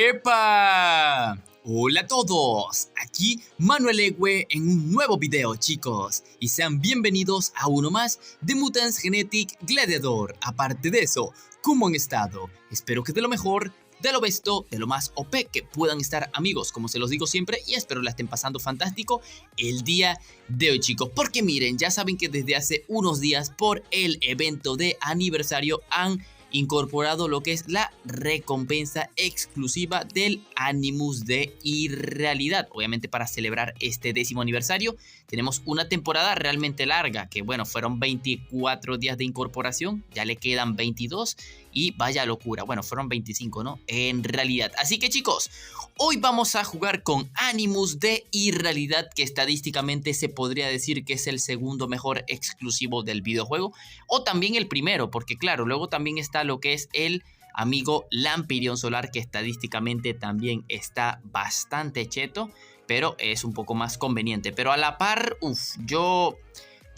¡Epa! Hola a todos, aquí Manuel Egue en un nuevo video, chicos, y sean bienvenidos a uno más de Mutants Genetic Gladiator. Aparte de eso, ¿cómo han estado? Espero que de lo mejor, de lo besto, de lo más OP que puedan estar, amigos, como se los digo siempre, y espero la estén pasando fantástico el día de hoy, chicos, porque miren, ya saben que desde hace unos días por el evento de aniversario han incorporado lo que es la recompensa exclusiva del Animus de Irrealidad. Obviamente para celebrar este 10º aniversario tenemos una temporada realmente larga, que bueno, fueron 24 días de incorporación, ya le quedan 22 y vaya locura, bueno, fueron 25, ¿no? En realidad. Así que chicos, hoy vamos a jugar con Animus de Irrealidad, que estadísticamente se podría decir que es el segundo mejor exclusivo del videojuego, o también el primero, porque claro, luego también está lo que es el amigo Lampirion Solar, que estadísticamente también está bastante cheto, pero es un poco más conveniente. Pero a la par, yo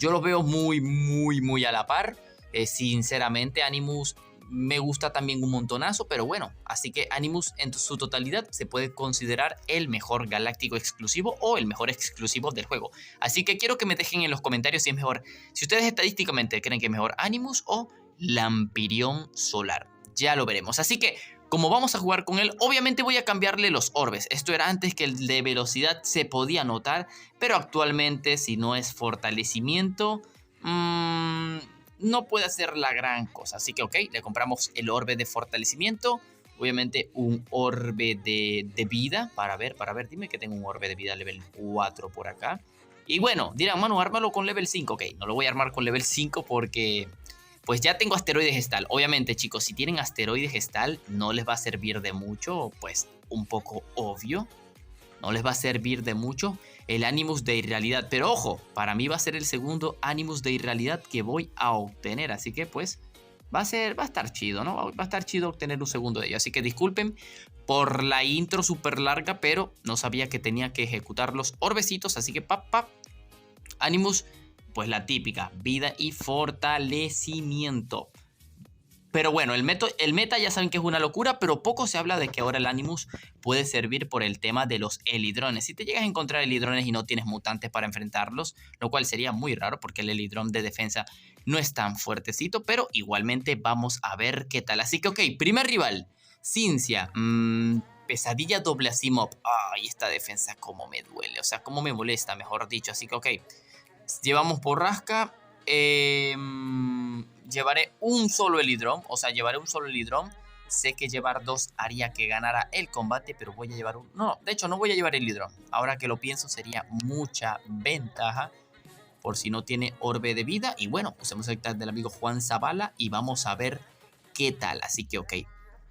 lo veo muy a la par. Sinceramente, Animus me gusta también un montonazo, pero bueno, así que Animus en su totalidad se puede considerar el mejor galáctico exclusivo o el mejor exclusivo del juego. Así que quiero que me dejen en los comentarios si es mejor, si ustedes estadísticamente creen que es mejor Animus o Lampirion Solar. Ya lo veremos. Así que, como vamos a jugar con él, obviamente voy a cambiarle los orbes. Esto era antes que el de velocidad se podía notar, pero actualmente si no es fortalecimiento, no puede hacer la gran cosa. Así que ok, le compramos el orbe de fortalecimiento. Obviamente un orbe de vida. Para ver, dime que tengo un orbe de vida level 4 por acá. Y bueno, dirán, mano, ármalo con level 5. Ok, no lo voy a armar con level 5 porque pues ya tengo asteroide gestal. Obviamente, chicos, si tienen asteroide gestal no les va a servir de mucho, pues un poco obvio. No les va a servir de mucho el Animus de Irrealidad. Pero ojo, para mí va a ser el segundo Animus de Irrealidad que voy a obtener. Así que pues va a estar chido, ¿no? Va a estar chido obtener un segundo de ello. Así que disculpen por la intro súper larga, pero no sabía que tenía que ejecutar los orbecitos. Así que Animus, pues la típica, vida y fortalecimiento. Pero bueno, el meta ya saben que es una locura, pero poco se habla de que ahora el Animus puede servir por el tema de los Elidrones. Si te llegas a encontrar Elidrones y no tienes mutantes para enfrentarlos, lo cual sería muy raro porque el Elidron de defensa no es tan fuertecito, pero igualmente vamos a ver qué tal. Así que ok, primer rival, Cincia, pesadilla doble Asimov. Ay, esta defensa cómo me duele, o sea, cómo me molesta, mejor dicho. Así que ok, llevamos borrasca. Llevaré un solo Elidron. O sea, llevaré un solo Elidron. Sé que llevar dos haría que ganara el combate, pero voy a llevar un... No, de hecho no voy a llevar Elidron. Ahora que lo pienso sería mucha ventaja por si no tiene orbe de vida. Y bueno, usemos el tag del amigo Juan Zavala y vamos a ver qué tal. Así que ok,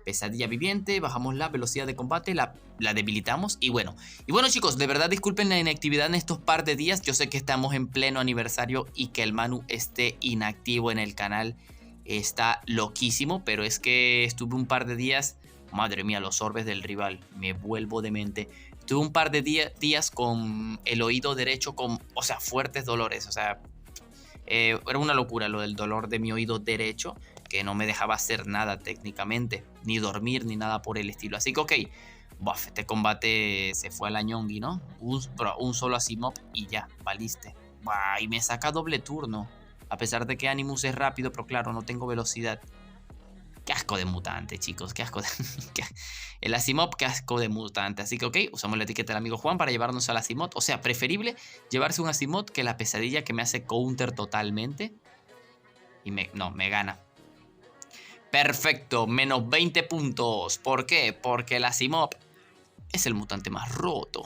pesadilla viviente, bajamos la velocidad de combate, la debilitamos y bueno chicos, de verdad disculpen la inactividad en estos par de días. Yo sé que estamos en pleno aniversario y que el Manu esté inactivo en el canal está loquísimo, pero es que estuve un par de días, madre mía, los orbes del rival, me vuelvo demente. Estuve un par de días con el oído derecho con, o sea, fuertes dolores, o sea, era una locura lo del dolor de mi oído derecho, que no me dejaba hacer nada técnicamente, ni dormir, ni nada por el estilo. Así que ok, este combate se fue a la ñongui, ¿no? Un solo Asimov y ya, valiste. Y me saca doble turno, a pesar de que Animus es rápido, pero claro, no tengo velocidad. Qué asco de mutante, chicos, qué asco de... el Asimov, qué asco de mutante. Así que ok, usamos la etiqueta del amigo Juan para llevarnos al Asimov. O sea, preferible llevarse un Asimov que la pesadilla que me hace counter totalmente. Y me gana. Perfecto, menos 20 puntos. ¿Por qué? Porque el Asimov es el mutante más roto.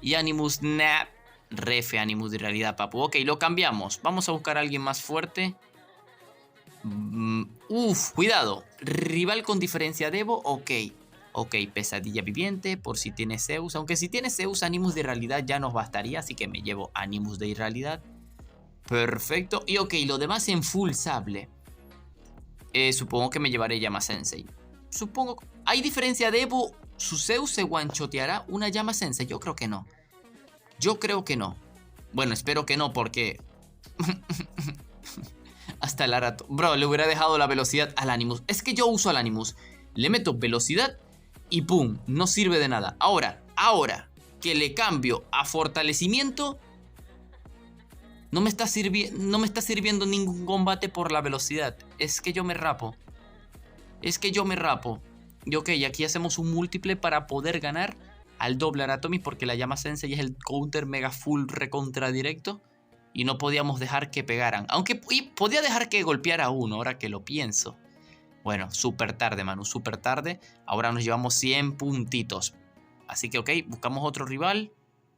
Y Animus, nah. Refe Animus de Irrealidad, papu. Ok, lo cambiamos. Vamos a buscar a alguien más fuerte. Cuidado. Rival con diferencia de Evo. Ok, pesadilla viviente. Por si tiene Zeus. Aunque si tiene Zeus, Animus de Irrealidad ya nos bastaría. Así que me llevo Animus de Irrealidad. Perfecto. Y ok, lo demás en full sable. Supongo que me llevaré Llama Sensei. Supongo. ¿Hay diferencia de Evo? ¿Su Zeus se one-shoteará una Llama Sensei? Yo creo que no. Bueno, espero que no, porque... Hasta el Arato. Bro, le hubiera dejado la velocidad al Animus. Es que yo uso al Animus. Le meto velocidad y pum, no sirve de nada. Ahora que le cambio a fortalecimiento, no me está sirviendo ningún combate por la velocidad. Es que yo me rapo. Y ok, aquí hacemos un múltiple para poder ganar al doble Aratomi, porque la llama Sensei es el counter mega full recontra directo. Y no podíamos dejar que pegaran. Aunque podía dejar que golpeara a uno, ahora que lo pienso. Bueno, súper tarde, Manu, súper tarde. Ahora nos llevamos 100 puntitos. Así que ok, buscamos otro rival.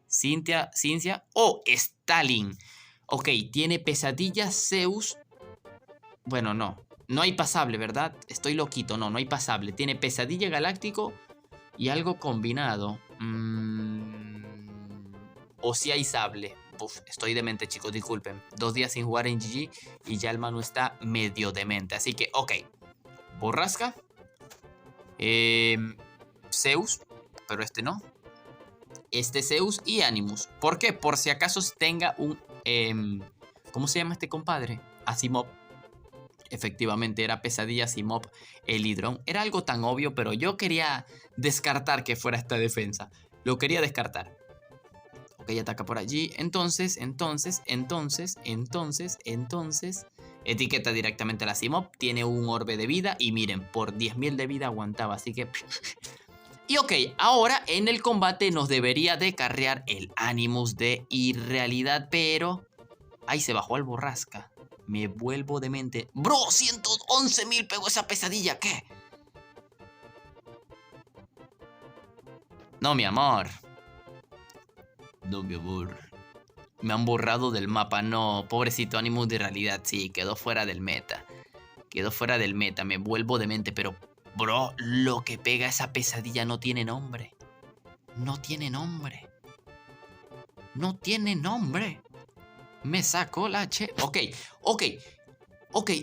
Cynthia. Oh, Stalin. Ok, tiene pesadilla Zeus. Bueno, no. No hay pasable, ¿verdad? Estoy loquito. No hay pasable. Tiene pesadilla galáctico y algo combinado. O si hay sable. Uf, estoy demente, chicos, disculpen. 2 días sin jugar en GG y ya el Manu está medio demente. Así que, ok. Borrasca. Zeus. Pero este no. Este Zeus y Animus. ¿Por qué? Por si acaso tenga un... ¿cómo se llama este compadre? Asimov. Efectivamente, era pesadilla Asimov el hidrón. Era algo tan obvio, pero yo quería descartar que fuera esta defensa. Lo quería descartar. Ok, ataca por allí. Entonces. Etiqueta directamente a la Asimov. Tiene un orbe de vida. Y miren, por 10.000 de vida aguantaba. Así que... Y ok, ahora en el combate nos debería de carrear el Animus de irrealidad. Pero... ahí se bajó al borrasca. Me vuelvo demente. Bro, 111.000 pegó esa pesadilla. ¿Qué? No, mi amor. No, mi amor. Me han borrado del mapa. No, pobrecito Animus de realidad. Sí, quedó fuera del meta. Me vuelvo demente. Pero, bro, lo que pega esa pesadilla no tiene nombre. Me sacó la H. Ok.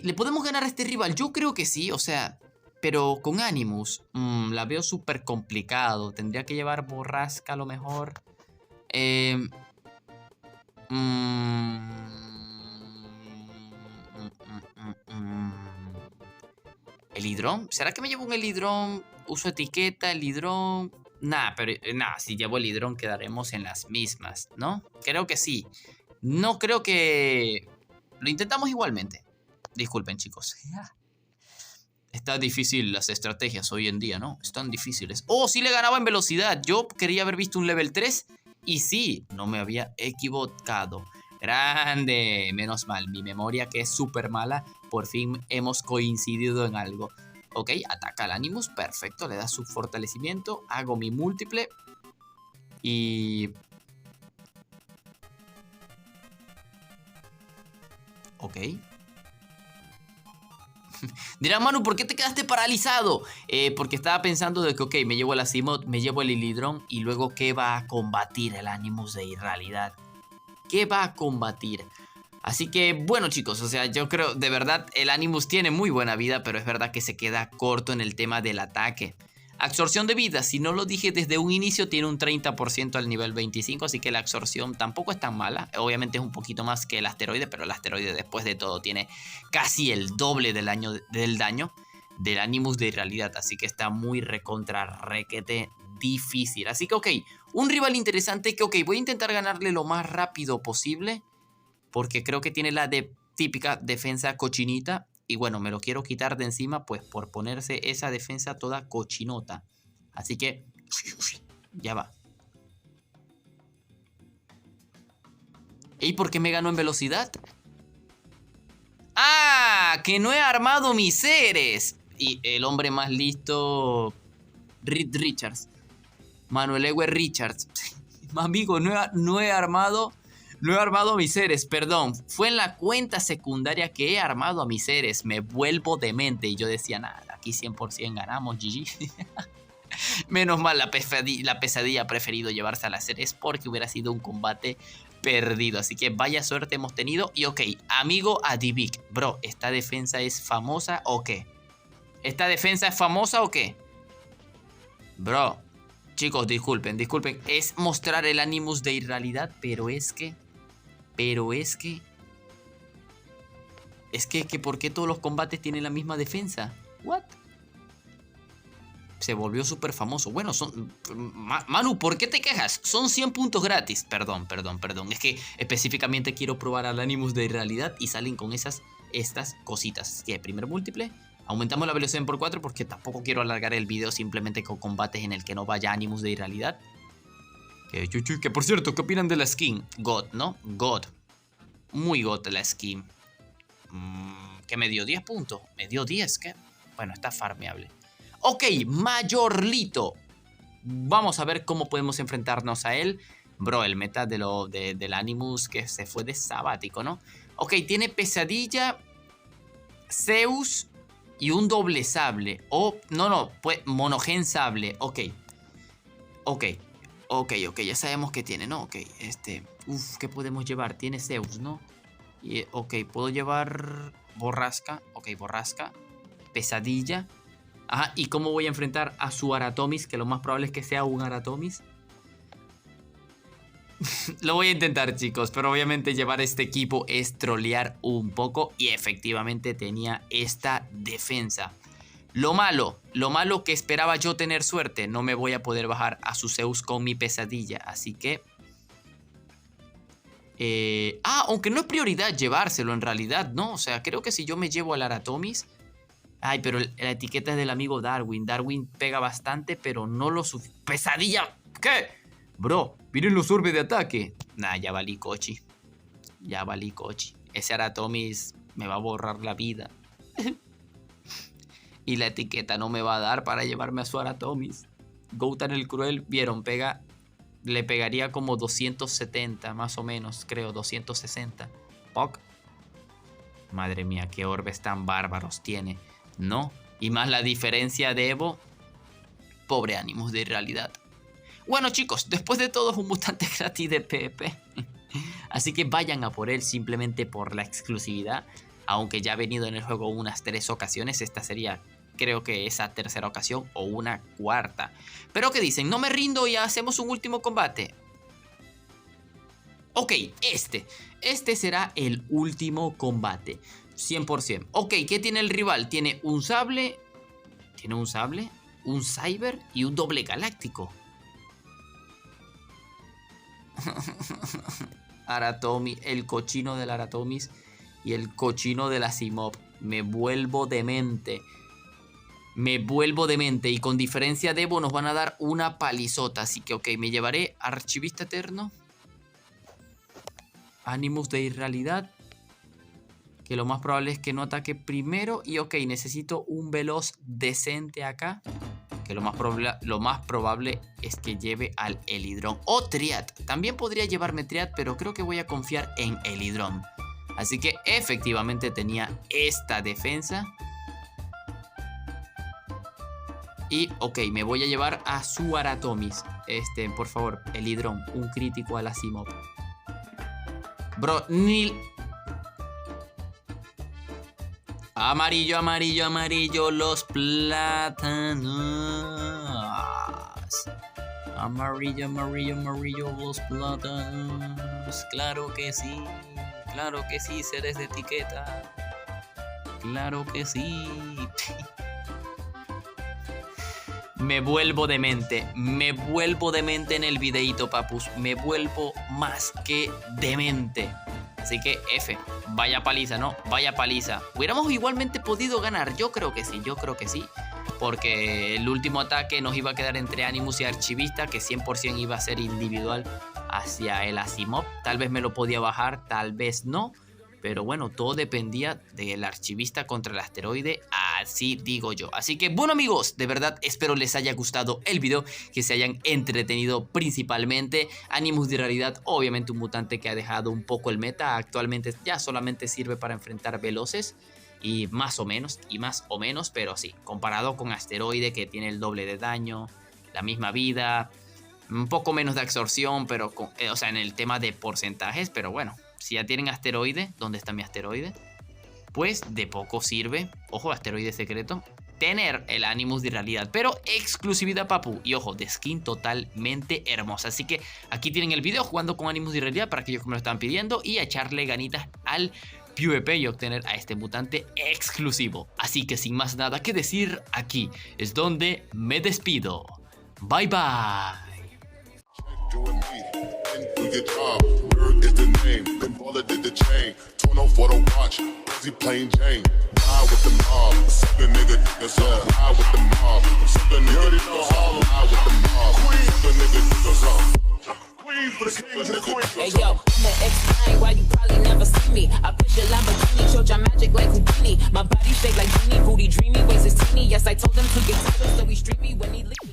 ¿Le podemos ganar a este rival? Yo creo que sí, o sea... pero con Animus, la veo súper complicado. Tendría que llevar borrasca a lo mejor. ¿El hidrón? ¿Será que me llevo un hidrón? Uso etiqueta, el hidrón... si llevo el hidrón quedaremos en las mismas, ¿no? Creo que sí. No creo que... lo intentamos igualmente. Disculpen, chicos. Está difícil las estrategias hoy en día, ¿no? Están difíciles. ¡Oh, sí le ganaba en velocidad! Yo quería haber visto un level 3. Y sí, no me había equivocado. ¡Grande! Menos mal, mi memoria que es súper mala. Por fin hemos coincidido en algo. Ok, ataca al Animus. Perfecto, le da su fortalecimiento. Hago mi múltiple. Y... ok. Dirán, Manu, ¿por qué te quedaste paralizado? Porque estaba pensando de que, ok, me llevo el Asimov, me llevo el Ilidrón y luego, ¿qué va a combatir el Animus de irrealidad? ¿Qué va a combatir? Así que, bueno, chicos, o sea, yo creo, de verdad, el Animus tiene muy buena vida, pero es verdad que se queda corto en el tema del ataque. Absorción de vida, si no lo dije desde un inicio, tiene un 30% al nivel 25, así que la absorción tampoco es tan mala. Obviamente es un poquito más que el asteroide, pero el asteroide después de todo tiene casi el doble del daño del Animus de realidad, así que está muy recontra requete difícil. Así que ok, un rival interesante que ok, voy a intentar ganarle lo más rápido posible, porque creo que tiene la típica defensa cochinita. Y bueno, me lo quiero quitar de encima pues por ponerse esa defensa toda cochinota. Así que... ya va. ¿Y por qué me ganó en velocidad? ¡Ah! ¡Que no he armado mis seres! Y el hombre más listo... Reed Richards. Manuel Ewe Richards. Amigo, no he armado... no he armado a mis seres, perdón. Fue en la cuenta secundaria que he armado a mis seres. Me vuelvo demente. Y yo decía, nada, aquí 100% ganamos, GG. Menos mal, la pesadilla ha preferido llevarse a las seres porque hubiera sido un combate perdido. Así que vaya suerte hemos tenido. Y ok, amigo Adivik. Bro, ¿esta defensa es famosa o qué? ¿Esta defensa es famosa o qué? Bro, chicos, disculpen. Es mostrar el Animus de irrealidad, pero es que... ¿por qué todos los combates tienen la misma defensa? ¿What? se volvió súper famoso. Bueno, Manu, ¿por qué te quejas? Son 100 puntos gratis. Perdón. Es que específicamente quiero probar al Animus de realidad y salen con estas cositas. ¿Qué? Primer múltiple. Aumentamos la velocidad por 4 porque tampoco quiero alargar el video simplemente con combates en el que no vaya Animus de realidad. Que por cierto, ¿qué opinan de la skin? God, ¿no? God. Muy God la skin. Que me dio 10 puntos. Me dio 10, ¿qué? Bueno, está farmeable. Ok, Mayorlito. Vamos a ver cómo podemos enfrentarnos a él. Bro, el meta del Animus que se fue de sabático, ¿no? Ok, tiene pesadilla, Zeus y un doble sable. No, pues monogen sable. Ok, ya sabemos que tiene, ¿no? Ok, ¿qué podemos llevar? Tiene Zeus, ¿no? Ok, puedo llevar borrasca. Ok, borrasca. Pesadilla. Ajá, ¿y cómo voy a enfrentar a su Aratomis? Que lo más probable es que sea un Aratomis. Lo voy a intentar, chicos, pero obviamente llevar este equipo es trolear un poco. Y efectivamente tenía esta defensa. Lo malo que esperaba yo tener suerte. No me voy a poder bajar a su Zeus con mi pesadilla. Así que... aunque no es prioridad llevárselo en realidad, ¿no? O sea, creo que si yo me llevo al Aratomis... Ay, pero la etiqueta es del amigo Darwin. Darwin pega bastante, pero no lo suficiente. ¡Pesadilla! ¿Qué? Bro, miren los orbes de ataque. Nah, ya valí cochi. Ese Aratomis me va a borrar la vida. Y la etiqueta no me va a dar para llevarme a su Aratomis. Goutan el Cruel, vieron, le pegaría como 270, más o menos, creo, 260. Poc. Madre mía, qué orbes tan bárbaros tiene. No, y más la diferencia de Evo. Pobre Animus de realidad. Bueno, chicos, después de todo es un mutante gratis de PvP. Así que vayan a por él simplemente por la exclusividad. Aunque ya ha venido en el juego unas 3 ocasiones. Esta sería, creo que esa tercera ocasión o una cuarta. Pero ¿qué dicen? No me rindo y hacemos un último combate. Ok, este será el último combate. 100%. Ok, ¿qué tiene el rival? Tiene un sable. Un cyber y un doble galáctico. Aratomis, el cochino del Aratomis y el cochino de la Simop. Me vuelvo demente. Y con diferencia de Evo nos van a dar una palizota. Así que ok, me llevaré Archivista Eterno, Animus de irrealidad, que lo más probable es que no ataque primero. Y ok, necesito un veloz decente acá, que lo más probable es que lleve al Helidrón o Triad. También podría llevarme Triad, pero creo que voy a confiar en Helidrón. Así que efectivamente tenía esta defensa. Y ok, me voy a llevar a su Aratomis. Por favor, Helidrón, un crítico a la Simop. Bro, amarillo, los plátanos. Amarillo, los plátanos. Claro que sí, seres de etiqueta. Claro que sí. Me vuelvo demente en el videíto, papus. Me vuelvo más que demente. Así que F, vaya paliza, ¿no? Vaya paliza. Hubiéramos igualmente podido ganar, yo creo que sí. Porque el último ataque nos iba a quedar entre Animus y Archivista, que 100% iba a ser individual hacia el Asimov. Tal vez me lo podía bajar, tal vez no. Pero bueno, todo dependía del Archivista contra el asteroide, así digo yo. Así que bueno, amigos, de verdad espero les haya gustado el video, que se hayan entretenido principalmente. Animus de realidad, obviamente un mutante que ha dejado un poco el meta. Actualmente ya solamente sirve para enfrentar veloces y más o menos, pero sí, comparado con asteroide, que tiene el doble de daño, la misma vida, un poco menos de absorción, pero o sea, en el tema de porcentajes, pero bueno. Si ya tienen asteroide, ¿dónde está mi asteroide? Pues de poco sirve, ojo, asteroide secreto, tener el Animus de realidad, pero exclusividad, papu. Y ojo, de skin totalmente hermosa. Así que aquí tienen el video jugando con Animus de realidad para aquellos que me lo están pidiendo, y a echarle ganitas al PvP y obtener a este mutante exclusivo. Así que sin más nada que decir, aquí es donde me despido. Bye bye. Do your job. Bird is the name. The baller did the chain. Turn on for the watch. Busy plain Jane. Ride with the mob. Suck a nigga niggas up. Ride with the mob. Suck a nigga niggas up. Ride with the mob. Suck a nigga niggas up. Queen for the kings and queens. Hey yo, I'ma explain why you probably never see me. I push a Lamborghini, showed your magic like Houdini. My body shake like Genie, booty dreamy, waist is teeny. Yes, I told him to get taller, so he streamy when he leave.